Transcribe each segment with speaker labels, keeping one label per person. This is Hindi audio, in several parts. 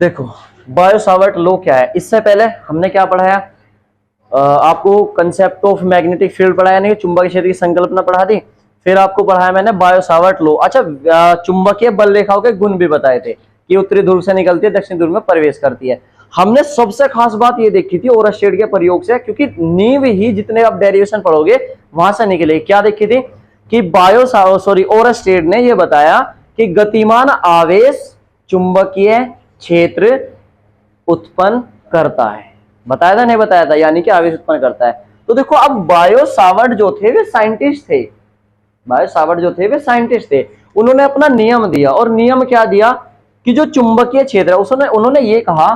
Speaker 1: देखो बायो सावर्ट लॉ क्या है, इससे पहले हमने क्या पढ़ाया, आपको कंसेप्ट ऑफ मैग्नेटिक फील्ड पढ़ाया, नहीं चुंबकीय क्षेत्र की संकल्पना पढ़ा दी। फिर आपको पढ़ाया मैंने बायो सावर्ट लॉ। अच्छा, चुंबकीय बल रेखाओं के गुण भी बताए थे कि उत्तरी ध्रुव से निकलती है, दक्षिण ध्रुव में प्रवेश करती है। हमने सबसे खास बात ये देखी थी ओरस्टेड के प्रयोग से, क्योंकि नींव ही जितने आप डेरिवेशन पढ़ोगे वहां से निकले। क्या देखी थी कि ओरस्टेड ने यह बताया कि गतिमान आवेश चुंबकीय क्षेत्र उत्पन्न करता है। बताया था नहीं बताया था, यानी कि आवेश उत्पन्न करता है। तो देखो अब बायो सावर्ट जो थे वे साइंटिस्ट थे, बायो सावर्ट जो थे वे साइंटिस्ट थे। उन्होंने अपना नियम दिया, और नियम क्या दिया कि जो चुंबकीय क्षेत्र है उन्होंने ये कहा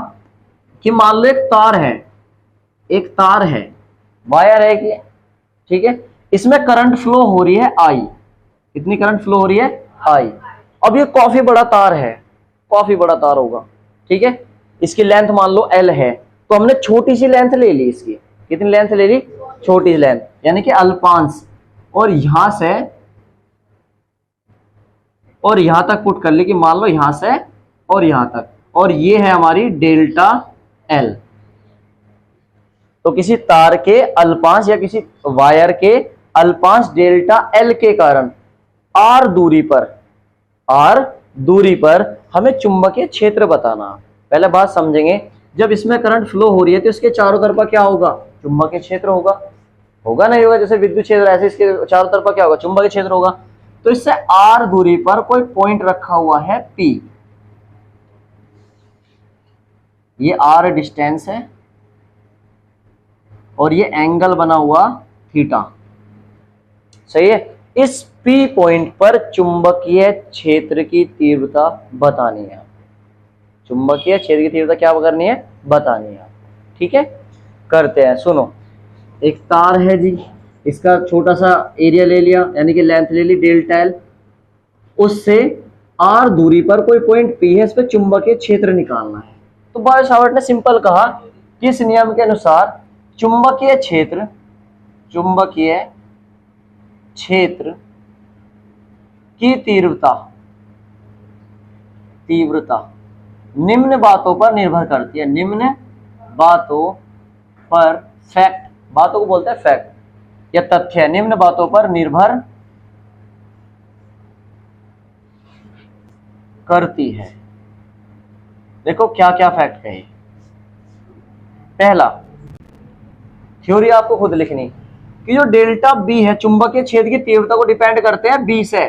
Speaker 1: कि मान लो एक तार है, वायर है कि, ठीक है, इसमें करंट फ्लो हो रही है आई। कितनी करंट फ्लो हो रही है? आई। अब ये काफी बड़ा तार है, काफी बड़ा तार होगा, ठीक है, इसकी लेंथ मान लो L है, तो हमने छोटी सी लेंथ ले ली इसकी। कितनी लेंथ ले ली? छोटी लेंथ, यानी कि अल्पांश, और यहां से और यहां तक पुट कर ली कि मान लो यहां से और यहां तक, और ये है हमारी डेल्टा L। तो किसी तार के अल्पांश या किसी वायर के अल्पांश डेल्टा L के कारण R दूरी पर हमें चुंबकीय क्षेत्र बताना। पहले बात समझेंगे, जब इसमें करंट फ्लो हो रही है तो इसके चारों तरफा क्या होगा? चुंबकीय क्षेत्र होगा नहीं होगा? जैसे विद्युत क्षेत्र, ऐसे इसके चारों तरफा क्या होगा? चुंबकीय क्षेत्र होगा। तो इससे R दूरी पर कोई पॉइंट रखा हुआ है P, ये R डिस्टेंस है और ये एंगल बना हुआ थीटा, सही है। इस P पॉइंट पर चुंबकीय क्षेत्र की तीव्रता बतानी है। चुंबकीय क्षेत्र की तीव्रता क्या करनी है? बतानी है, ठीक है। करते हैं, सुनो। एक तार है जी, इसका छोटा सा एरिया ले लिया, यानी कि लेंथ ले ली डेल्टा L, उससे R दूरी पर कोई पॉइंट P है, इस पर चुंबकीय क्षेत्र निकालना है। तो बायो सावर्ट ने सिंपल कहा कि इस नियम के अनुसार चुंबकीय क्षेत्र की तीव्रता निम्न बातों पर निर्भर करती है। निम्न बातों पर, फैक्ट, बातों को बोलते हैं फैक्ट या तथ्य, निम्न बातों पर निर्भर करती है। देखो क्या क्या फैक्ट कहे। पहला, थ्योरी आपको खुद लिखनी कि जो डेल्टा बी है चुंबकीय क्षेत्र की तीव्रता को डिपेंड करते हैं बी से।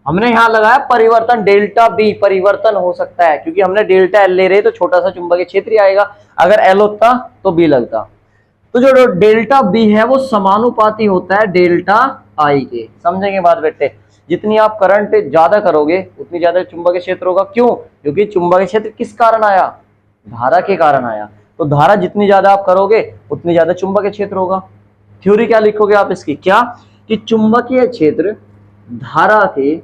Speaker 1: हमने यहां लगाया परिवर्तन, डेल्टा बी परिवर्तन हो सकता है, क्योंकि हमने डेल्टा एल ले रहे तो छोटा सा चुंबकीय क्षेत्र ही आएगा, अगर एल होता तो बी लगता। तो जो डेल्टा बी है वो समानुपाती होता है डेल्टा आई के। समझेंगे बात बेटे? जितनी आप करंट ज्यादा करोगे उतनी ज्यादा चुंबकीय क्षेत्र होगा। क्यों? क्योंकि चुंबकीय क्षेत्र किस कारण आया? धारा के कारण आया। तो धारा जितनी ज्यादा आप करोगे उतनी ज्यादा चुंबकीय क्षेत्र होगा। थ्योरी क्या लिखोगे आप इसकी? क्या कि चुंबकीय क्षेत्र धारा के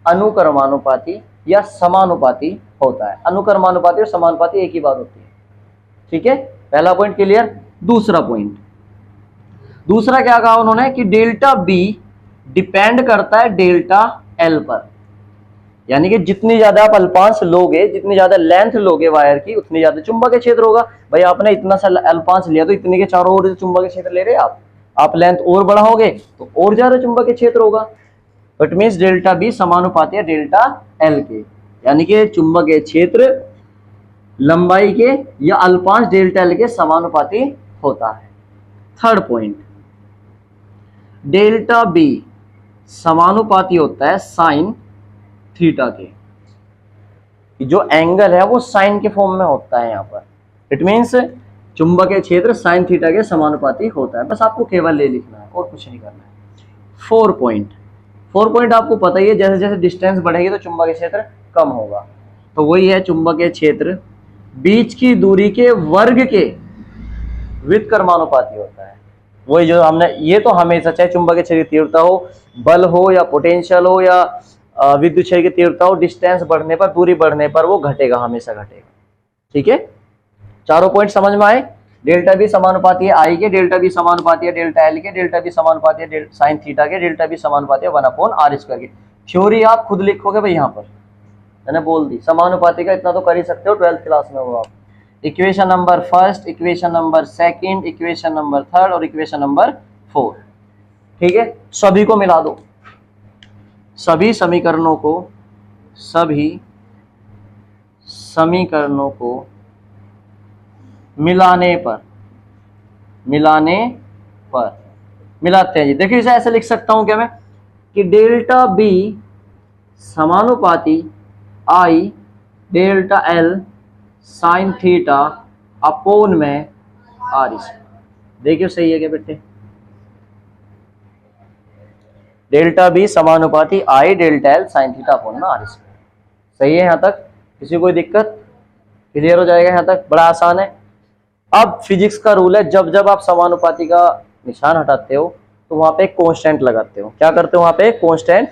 Speaker 1: अनुक्रमानुपाती या समानुपाती होता है। अनुक्रमानुपाती और समानुपाती एक ही बात होती है, ठीक है। पहला पॉइंट क्लियर। दूसरा पॉइंट, दूसरा क्या कहा उन्होंने कि डेल्टा बी डिपेंड करता है डेल्टा एल पर, यानी कि जितनी ज्यादा आप अल्पांश लोगे, जितनी ज्यादा लेंथ लोगे वायर की, उतनी ज्यादा चुंबकीय क्षेत्र होगा। भाई आपने इतना सा अल्पांश लिया तो इतने के चारों ओर चुंबकीय क्षेत्र ले रहे हैं आप लेंथ और बढ़ाओगे तो और ज्यादा चुंबकीय क्षेत्र होगा। इट मींस डेल्टा बी समानुपाती है डेल्टा एल के, यानी कि चुंबकीय क्षेत्र लंबाई के या अल्पांश डेल्टा एल के समानुपाती होता है। थर्ड पॉइंट, डेल्टा बी समानुपाती होता है साइन थीटा के। जो एंगल है वो साइन के फॉर्म में होता है यहाँ पर। इट मींस चुंबकीय क्षेत्र साइन थीटा के समानुपाती होता है। बस आपको केवल ये लिखना है और कुछ नहीं करना है। फोर पॉइंट आपको पता ही है, जैसे जैसे डिस्टेंस बढ़ेगी तो चुंबकीय क्षेत्र कम होगा। तो वही है चुंबकीय क्षेत्र बीच की दूरी के वर्ग के व्युत्क्रमानुपाती होता है। वही जो हमने, ये तो हमेशा चाहे चुंबकीय क्षेत्र की तीव्रता हो, बल हो या पोटेंशियल हो या विद्युत क्षेत्र की तीव्रता हो, डिस्टेंस बढ़ने पर, दूरी बढ़ने पर वो घटेगा, हमेशा घटेगा, ठीक है। चारों पॉइंट समझ में आए? डेल्टा बी समानुपाती है आई के, डेल्टा बी समानुपाती है डेल्टा एल के, डेल्टा बी समानुपाती है साइन थीटा के, डेल्टा बी समानुपाती है 1/r² के। थ्योरी आप खुद लिखोगे भाई यहाँ पर, मैंने बोल दी, समानुपाती का इतना तो कर ही सकते हो, 12th क्लास में हो आप। Equation number first, equation number second, equation number third और इक्वेशन नंबर 4। ठीक है, सभी को मिला दो, सभी समीकरणों को मिलाने पर मिलाते हैं जी। देखिए इसे ऐसे लिख सकता हूं क्या मैं कि डेल्टा बी समानुपाती I delta L sine theta upon में आर स्क्वायर। देखिए सही है क्या बेटे, डेल्टा बी समानुपाती I delta L sine theta upon में आर स्क्वायर। सही है, यहां तक किसी कोई दिक्कत? क्लियर हो जाएगा यहां तक, बड़ा आसान है। अब फिजिक्स का रूल है, जब जब आप समानुपाती का निशान हटाते हो तो वहां पे कांस्टेंट लगाते हो। क्या करते हो, वहां पे कांस्टेंट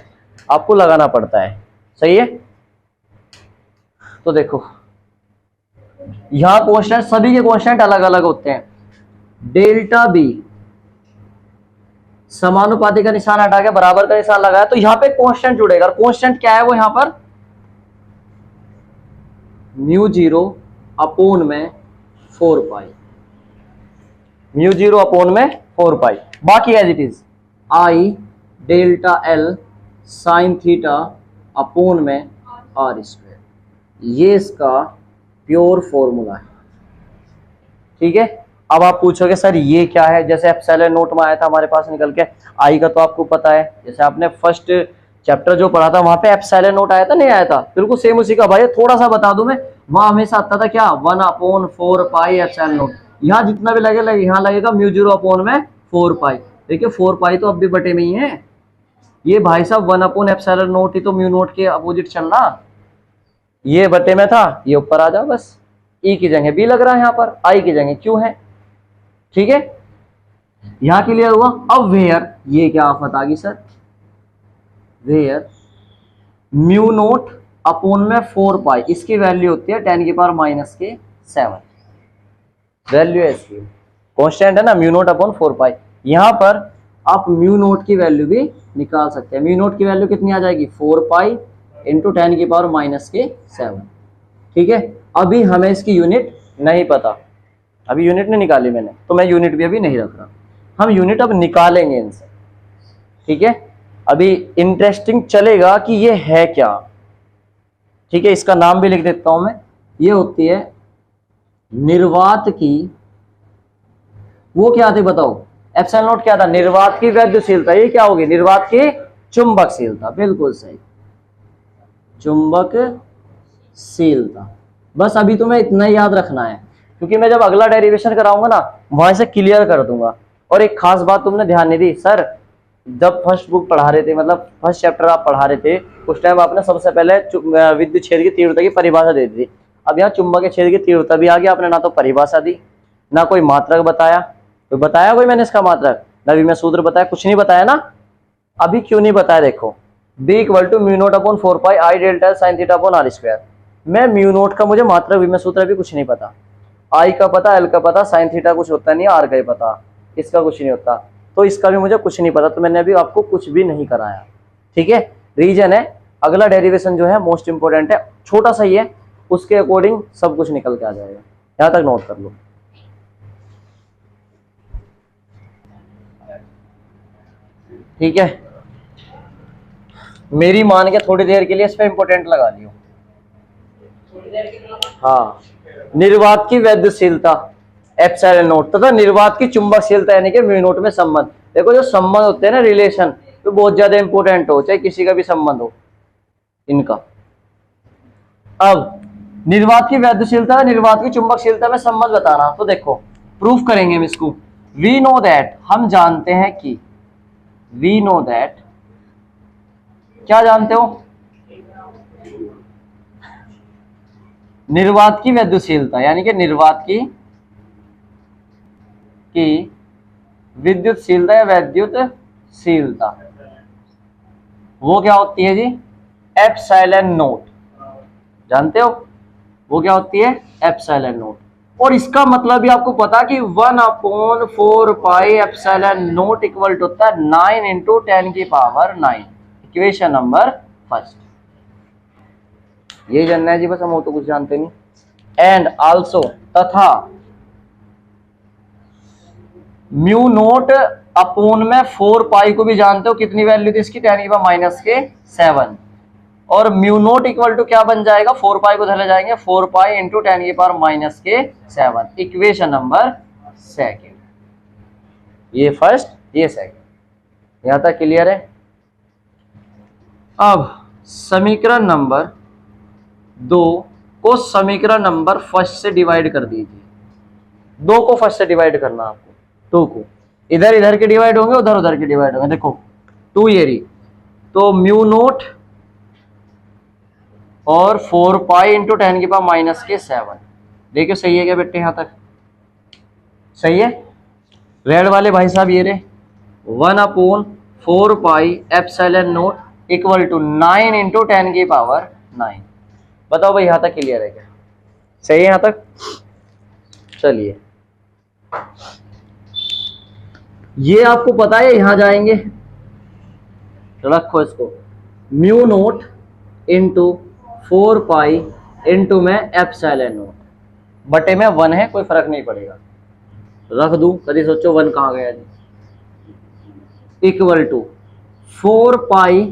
Speaker 1: आपको लगाना पड़ता है। सही है, तो देखो यहां कांस्टेंट, सभी के कांस्टेंट अलग अलग होते हैं। डेल्टा बी समानुपाती का निशान हटा के बराबर का निशान लगाया तो यहां पे कांस्टेंट जुड़ेगा। कांस्टेंट क्या है वो, यहां पर म्यू जीरो अपोन में 4 पाई, म्यू जीरो अपोन में 4 पाई। बाकी as it is I delta L sine theta upon में आर स्क्वायर, ये इसका प्योर फॉर्मूला है। ठीक है, अब आप पूछोगे सर ये क्या है, जैसे एप्सिलॉन नोट में आया था हमारे पास निकल के, आई का तो आपको पता है, जैसे आपने फर्स्ट चैप्टर जो पढ़ा था वहां पे एप्सिलॉन नोट आया था, नहीं आया था? बिल्कुल सेम उसी का भाई, थोड़ा सा बता दूं मैं, वहां हमेशा आता था क्या 1/4 पाई एप्सिलॉन नोट। यहाँ जितना भी लगेगा यहाँ लगेगा म्यू जीरो अपोन में 4 पाई। देखिए 4 पाई तो अब भी बटे में ही है, ये भाई साहब 1/एप्सिलॉन नोट ही तो म्यू नोट के अपोजिट चल रहा, ये बटे में था, ये ऊपर आ जाओ बस। ई की जगह बी लग रहा है यहाँ पर, आई की जगह क्यू है। ठीक है, यहां क्लियर हुआ। अब वेयर, ये क्या आफत आ गई sir, where mu naught upon में 4 पाई, इसकी वैल्यू होती है 10⁻⁻7, वैल्यू है इसकी, कांस्टेंट है ना, म्यू नोट अपॉन 4 पाई। यहां पर आप म्यू नोट की वैल्यू भी निकाल सकते हैं। म्यू नोट की वैल्यू कितनी आ जाएगी, 4 पाई इंटू 10⁻⁻7। ठीक है, अभी हमें इसकी यूनिट नहीं पता, अभी यूनिट नहीं निकाली मैंने, तो मैं यूनिट भी अभी नहीं रख रहा, हम यूनिट अब निकालेंगे इनसे। ठीक है, अभी इंटरेस्टिंग चलेगा कि ये है क्या। ठीक है, इसका नाम भी लिख देता हूं मैं, ये होती है निर्वात की, वो क्या थी बताओ, एप्सिलॉन नोट क्या था, निर्वात की वैद्यशीलता। ये क्या होगी, निर्वात की चुंबकशीलता, बिल्कुल सही, चुंबकशीलता। बस अभी तुम्हें इतना ही याद रखना है, क्योंकि मैं जब अगला डेरिवेशन कराऊंगा ना वहां से क्लियर कर दूंगा। और एक खास बात तुमने ध्यान नहीं दी सर, जब फर्स्ट बुक पढ़ा रहे थे, मतलब फर्स्ट चैप्टर आप पढ़ा रहे थे, उस टाइम आपने सबसे पहले विद्युत क्षेत्र की तीव्रता की परिभाषा दे दी थी। अब यहाँ चुंबकीय क्षेत्र की तीव्रता भी आ गया, आपने ना तो परिभाषा दी, ना कोई मात्रक बताया, तो बताया कोई मैंने इसका मात्रक, ना भी मैं सूत्र बताया, कुछ नहीं बताया ना। अभी क्यों नहीं बताया, देखो B = mu naught upon 4 pi I delta sine theta upon r square. मैं म्यू नोट का मुझे मात्रक भी, मैं सूत्र भी कुछ नहीं पता, आई का पता, एल का पता, साइन थीटा कुछ होता नहीं, आर का ही पता, इसका कुछ नहीं होता, तो इसका भी मुझे कुछ नहीं पता, तो मैंने अभी आपको कुछ भी नहीं कराया। ठीक है, रीजन है अगला डेरिवेशन जो है मोस्ट इंपोर्टेंट है, छोटा सा ही है, उसके अकॉर्डिंग सब कुछ निकल के आ जाएगा। यहां तक नोट कर लो। ठीक है, मेरी मान के थोड़ी देर के लिए इस पे इंपोर्टेंट लगा लियो। हाँ, निर्वात की वैद्यशीलता एप्सिलॉन नोट तथा निर्वात की चुंबकशीलता यानी कि म्यू नोट में संबंध। देखो जो संबंध होते हैं ना, रिलेशन, तो बहुत ज्यादा इंपोर्टेंट हो, चाहे किसी का भी संबंध हो इनका। अब निर्वात की वैद्यशीलता, निर्वात की चुंबकशीलता में संबंध बताना, तो देखो प्रूफ करेंगे हम इसको। वी नो दैट, हम जानते हैं कि, वी नो दैट, क्या जानते हो, निर्वात की वैद्यशीलता यानी कि निर्वात की विद्युतशीलता या वैद्युतशीलता, वो क्या होती है जी, एप्सिलॉन नोट। जानते हो वो क्या होती है, एप्सिलॉन नोट। और इसका मतलब भी आपको पता कि 1/4 pi epsilon naught equal to होता है 9 × 10⁹ इक्वेशन नंबर फर्स्ट। यही जानना है जी बस, हम वो तो कुछ जानते नहीं। एंड आल्सो, तथा म्यू नोट अपोन में 4 पाई को भी जानते हो, कितनी वैल्यू थी इसकी, 10⁻⁷ और म्यू नोट इक्वल टू क्या बन जाएगा, 4 पाई को धरे जाएंगे, 4 pi into 10⁻⁷ equation number second. ये फर्स्ट, ये सेकेंड, यहां तक क्लियर है। अब समीकरण नंबर 2 को समीकरण नंबर फर्स्ट से डिवाइड कर दीजिए। 2 को फर्स्ट से डिवाइड करना आपको, 2 को इधर इधर के डिवाइड होंगे, उधर उधर के डिवाइड होंगे। देखो 2 ये रही, तो म्यू नोट और 4 पाई इंटू 10⁻⁷। देखिए सही है क्या बेटे, यहां तक सही है। रेड वाले भाई साहब ये रहे 1/4 pi epsilon naught equal to 9 into 10⁹। बताओ भाई यहां तक क्लियर है क्या, सही है यहां तक। चलिए ये आपको पता है, यहां जाएंगे, रखो इसको, mu naught into 4 pi into में एप्सिलॉन नोट बटे में 1 है, कोई फर्क नहीं पड़ेगा, रख दूं, कभी सोचो 1 कहां गया जी, इक्वल टू 4 पाई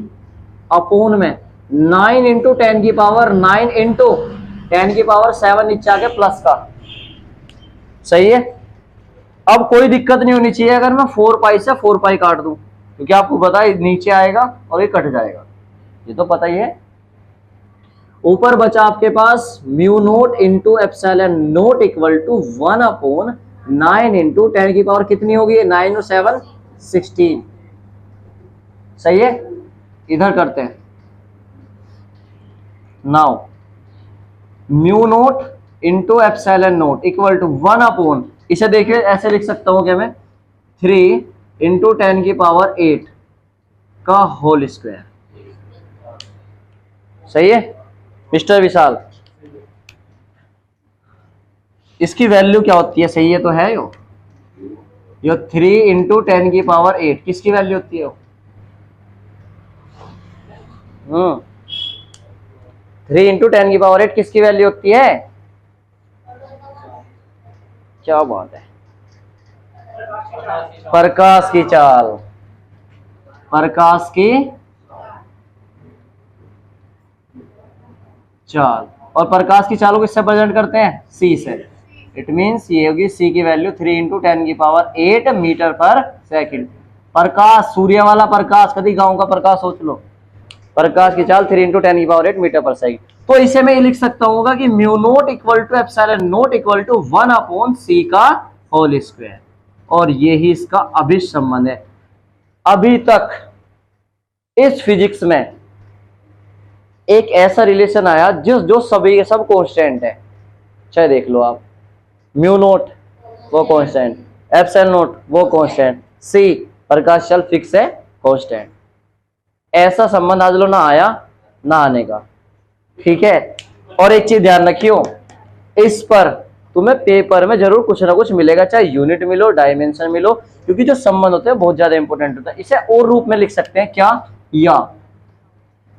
Speaker 1: अपोन में 9 इंटू 10⁻9 इंटू 10⁷ नीचे आके प्लस का, सही है। अब कोई दिक्कत नहीं होनी चाहिए अगर मैं 4 पाई से 4 पाई काट दूं, क्योंकि आपको पता है नीचे आएगा और ये कट जाएगा, ये तो पता ही है। ऊपर बचा आपके पास mu naught into epsilon naught equal to 1/9 into 10⁻, कितनी होगी 9 और 7 16, सही है। इधर करते हैं now, mu naught into epsilon naught equal to 1/, इसे देखिए ऐसे लिख सकता हूं क्या मैं, 3 इंटू 10⁸ का होल स्क्वायर, सही है मिस्टर विशाल। इसकी वैल्यू क्या होती है, सही है तो है यो 3 इंटू 10⁸ किसकी वैल्यू होती है, 3 इंटू 10⁸ किसकी वैल्यू होती है, क्या बात है, प्रकाश की चाल, प्रकाश की चाल, और प्रकाश की चाल को किससे प्रेजेंट करते हैं, सी से। इट मींस ये होगी सी की वैल्यू 3 इंटू 10⁸ मीटर पर सेकंड। प्रकाश, सूर्य वाला प्रकाश, कभी गांव का प्रकाश सोच लो, प्रकाश की चाल 3 इंटू 10⁸ मीटर पर सेकंड। तो इसे मैं ये लिख सकता हूँ कि mu naught equal to epsilon naught equal to 1/c का होल स्क्वायर, और ये ही इसका अभिष्ट संबंध है। अभी तक इस फिजिक्स में एक ऐसा रिलेशन आया जो सभी के सब कांस्टेंट है, चाहे देख लो आप, म्यू नोट वो कांस्टेंट, एप्सिलॉन नोट वो कांस्टेंट, सी प्रकाश चाल फिक्स है कांस्टेंट। ऐसा संबंध आज लो ना आया ना आने का, ठीक है। और एक चीज ध्यान रखियो, इस पर तुम्हें पेपर में जरूर कुछ ना कुछ मिलेगा, चाहे यूनिट मिलो डायमेंशन मिलो, क्योंकि जो संबंध होते हैं बहुत ज्यादा इंपॉर्टेंट होता है। इसे और रूप में लिख सकते हैं क्या, या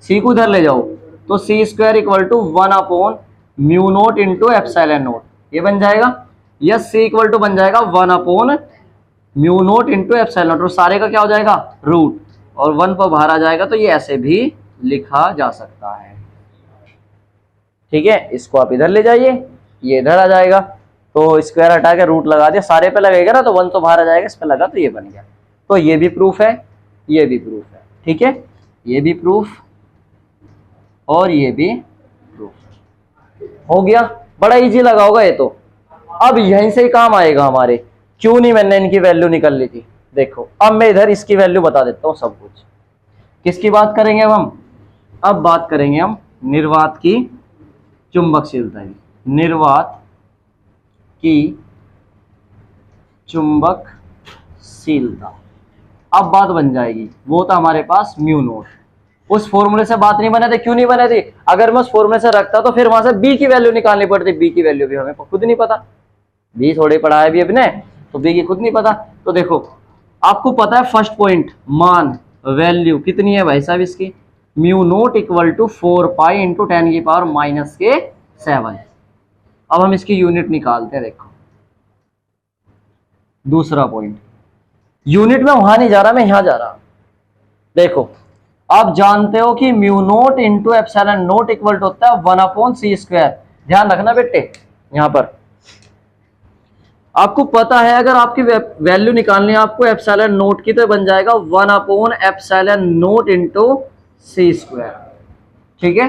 Speaker 1: सी को इधर ले जाओ तो सी स्क्वायर इक्वल टू 1/म्यू नोट इंटू एप्सिलॉन नोट, ये बन जाएगा, या सी इक्वल टू बन जाएगा 1/म्यू नोट इंटू एप्सिलॉन नोट, और सारे का क्या हो जाएगा रूट, और 1 पर बाहर आ जाएगा, तो ये ऐसे भी लिखा जा सकता है, ठीक है। इसको आप इधर ले जाइए, ये इधर आ जाएगा, तो स्क्वायर हटा के रूट लगा दिया, सारे पे लगेगा ना तो 1 तो बाहर आ जाएगा, इस पे लगा तो ये बन गया। तो ये भी प्रूफ है, ये भी प्रूफ है, ठीक है, ये भी प्रूफ और ये भी प्रूफ हो गया। बड़ा इजी लगा होगा ये तो। अब यहीं से ही काम आएगा हमारे, क्यों नहीं मैंने इनकी वैल्यू निकल ली थी। देखो अब मैं इधर इसकी वैल्यू बता देता हूं सब कुछ। किसकी बात करेंगे अब बात करेंगे हम निर्वात की चुंबकशीलता की, निर्वात की चुंबकशीलता। अब बात बन जाएगी, वो था हमारे पास म्यू नोट, उस फॉर्मूले से बात नहीं बने थे, क्यों नहीं बने थे, अगर मैं उस फॉर्मूले से रखता तो फिर वहां से बी की वैल्यू निकालनी पड़ती, बी की वैल्यू भी हमें खुद नहीं पता, बी थोड़ी पढ़ा है अभी अपने, तो बी की खुद नहीं पता। तो देखो आपको पता है फर्स्ट पॉइंट, मान वैल्यू कितनी है भाई साहब इसकी mu naught equal to 4 pi into 10 की पावर माइनस के 7। अब हम इसकी यूनिट निकालते हैं। देखो दूसरा पॉइंट, यूनिट में वहां नहीं जा रहा, मैं यहां जा रहा। देखो आप जानते हो कि mu naught into epsilon naught equal to होता है 1/c²। ध्यान रखना बेटे, यहां पर आपको पता है अगर आपकी वैल्यू निकालनी है आपको एप्सिलॉन नोट की, तो बन जाएगा 1/एप्सिलॉन नोट इंटू c²। ठीक है,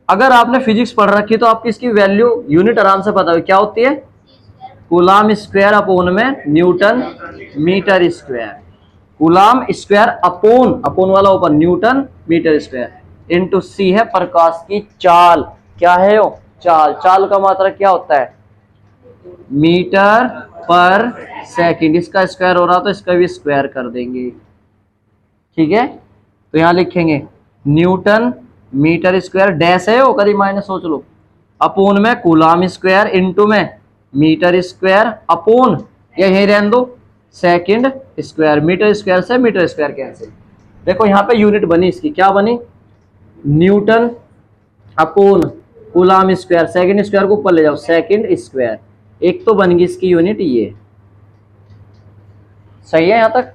Speaker 1: अगर आपने फिजिक्स पढ़ रखी तो आपकी इसकी वैल्यू यूनिट आराम से पता हो क्या होती है, कूलाम स्क्वायर अपोन में newton metre square. Coulomb square upon वाला ऊपर newton metre square into c है प्रकाश की चाल। क्या है वो चाल, चाल का मात्रा क्या होता है मीटर पर सेकंड। इसका स्क्वायर हो रहा तो इसका भी स्क्वायर कर देंगे। ठीक है, तो यहां लिखेंगे न्यूटन मीटर स्क्वायर डैश है वो, कभी माइनस सोच लो, अपोन में कूलाम स्क्वायर इंटू में मीटर स्क्वायर अपोन या यही रहने दो सेकंड स्क्वायर। मीटर स्क्वायर से मीटर स्क्वायर कैंसिल। देखो यहाँ पे यूनिट बनी इसकी, क्या बनी, Newton upon coulomb square. Second square को ऊपर ले जाओ सेकंड स्क्वायर, एक तो बन गई इसकी यूनिट ये। सही है यहां तक।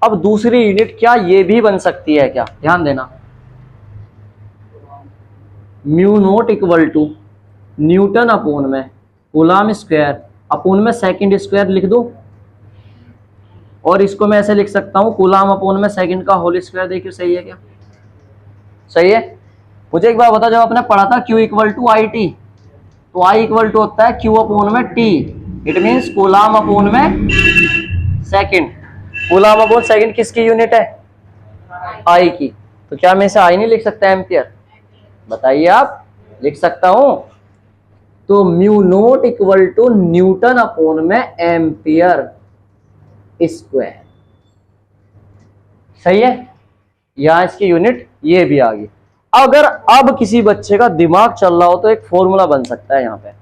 Speaker 1: अब दूसरी यूनिट क्या ये भी बन सकती है क्या, ध्यान देना, mu naught equal to newton upon में कूलाम स्क्वायर अपोन में सेकंड स्क्वायर लिख दो, और इसको मैं ऐसे लिख सकता हूं कूलाम अपोन में सेकंड का होल स्क्वायर। देखिए सही है क्या, सही है। मुझे एक बार बता, जब आपने पढ़ा था Q equal to I T, तो I इक्वल टू होता है Q अपोन में T। It means coulomb upon में सेकंड। कूलाम अपोन सेकंड किसकी यूनिट है, I की। तो क्या मैं इसे I नहीं लिख सकता एम्पियर, बताइए आप। लिख सकता हूं। तो mu naught equal to newton upon में एम्पियर स्क्वायर। सही है, यहां इसकी यूनिट ये भी आ गई। अगर अब किसी बच्चे का दिमाग चल रहा हो तो एक फॉर्मूला बन सकता है यहाँ पे,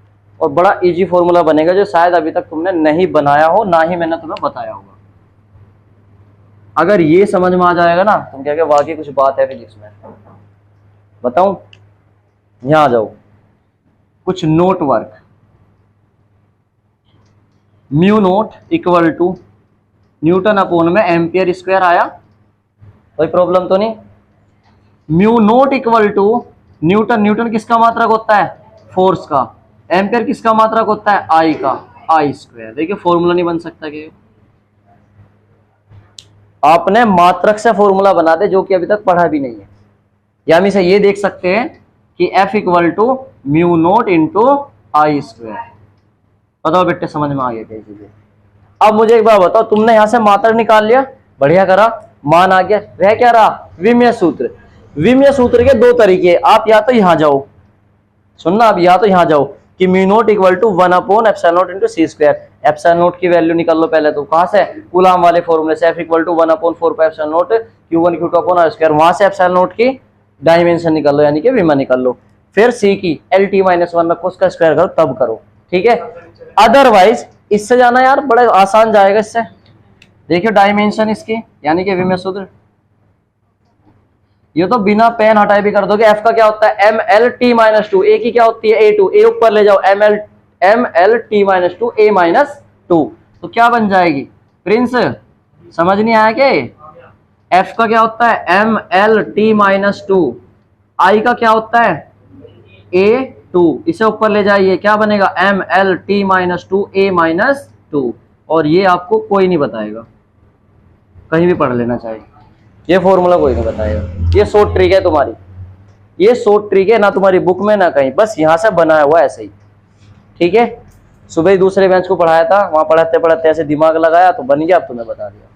Speaker 1: और बड़ा इजी फॉर्मूला बनेगा जो शायद अभी तक तुमने नहीं बनाया हो, ना ही मैंने तुम्हें बताया होगा। अगर ये समझ में आ जाएगा ना, तुम क्या क्या वाकई कुछ बात है फिजिक्स में। बताऊं, यहां आ जाओ, कुछ note work. Mu naught equal to newton upon में एम्पियर स्क्वायर आया, कोई प्रॉब्लम तो नहीं। Mu naught equal to newton, newton किसका मात्रक होता है फोर्स का, एम्पियर किसका मात्रक होता है आई का, आई स्क्वायर। देखिए फॉर्मूला नहीं बन सकता क्या, आपने मात्रक से फॉर्मूला बना दे जो कि अभी तक पढ़ा भी नहीं है। या हम इसे ये देख सकते हैं कि F equal to mu naught into I square. बताओ बेटे समझ में आ गया क्या चीजें। अब मुझे एक बार बताओ, तुमने यहां से मात्रक निकाल लिया, बढ़िया करा, मान आ गया, रह क्या रहा विमीय सूत्र। विमीय सूत्र के दो तरीके, आप या तो यहां जाओ, सुनना, आप या तो यहां जाओ कि म्यू नोट इक्वल टू 1/एप्सिलॉन naught into C square. Epsilon naught की वैल्यू निकाल लो पहले, तो कहां से, कूलाम वाले फॉर्मूले से, F equal to 1/4 epsilon naught Q1 Q2 upon R square. वहां से एप्सिलॉन नोट की डायमेंशन निकाल लो, यानी कि विमा निकाल लो। फिर C की LT-1 रखो, उसका स्क्वायर करो, तब करो। ठीक है, अदरवाइज इससे जाना यार बड़ा आसान जाएगा इससे। देखिए डायमेंशन इसकी, यानी कि विमीय सूत्र, ये तो बिना पेन हटाए भी कर दोगे। F का क्या होता है MLT-2, A की क्या होती है A2, A ऊपर ले जाओ MLT-2 A-2, तो क्या बन जाएगी प्रिंस, समझ नहीं आया क्या। F का क्या होता है MLT-2, I का क्या होता है A2, इसे ऊपर ले जाइए, क्या बनेगा MLT-2 A-2, और ये आपको कोई नहीं बताएगा, कहीं भी पढ़ लेना चाहिए, ये फॉर्मूला कोई नहीं बताएगा। ये शॉर्ट ट्रिक है तुम्हारी, ये शॉर्ट ट्रिक है, ना तुम्हारी बुक में ना कहीं, बस यहां से बनाया हुआ ऐसे ही। ठीक है, सुबह ही दूसरे बेंच को पढ़ाया था, वहां पढ़ाते पढ़ाते ऐसे दिमाग लगाया तो बन गया, अब तुम्हें बता दिया।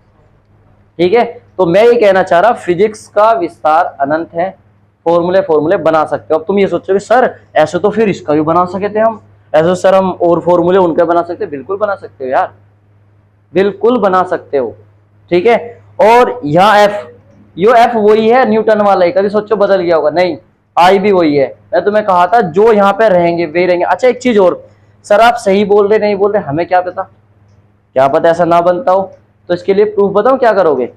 Speaker 1: ठीक है, तो मैं ये कहना चाह रहा, फिजिक्स का विस्तार अनंत है, फॉर्मूले बना सकते हो। अब तुम ये सोचोगे सर ऐसे तो फिर इसका भी बना सके थे हम, ऐसे सर हम और फॉर्मूले उनके बना सकते, बिल्कुल बना सकते हो यार, बिल्कुल बना सकते हो। ठीक है, और यहाँ F, यो F वही है न्यूटन वाला ही, कभी सोचो बदल गया होगा, नहीं, I भी वही है। मैं तुम्हें कहा था जो यहाँ पे रहेंगे वे रहेंगे। अच्छा एक चीज और, सर आप सही बोल रहे नहीं बोल रहे, हमें क्या पता, क्या पता ऐसा ना बनता हो। तो इसके लिए प्रूफ बताऊं क्या करोगे,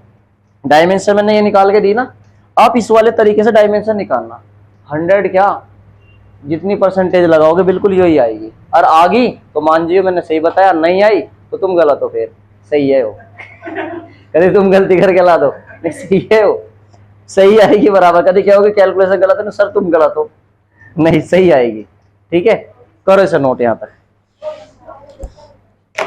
Speaker 1: डायमेंशन मैंने ये निकाल के दी ना, आप इस वाले तरीके से डायमेंशन निकालना, 100 क्या, जितनी परसेंटेज लगाओगे बिल्कुल यही आएगी। और आ गई तो मान जियो मैंने सही बताया, नहीं आई तो तुम गलत हो, फिर सही है वो। कभी तुम गलती करके ला दो, नहीं सही है वो, सही आएगी बराबर। कभी क्या होगी, कैलकुलेशन गलत है ना सर तुम गलत हो, नहीं सही आएगी। ठीक है, करो इसे नोट यहाँ तक।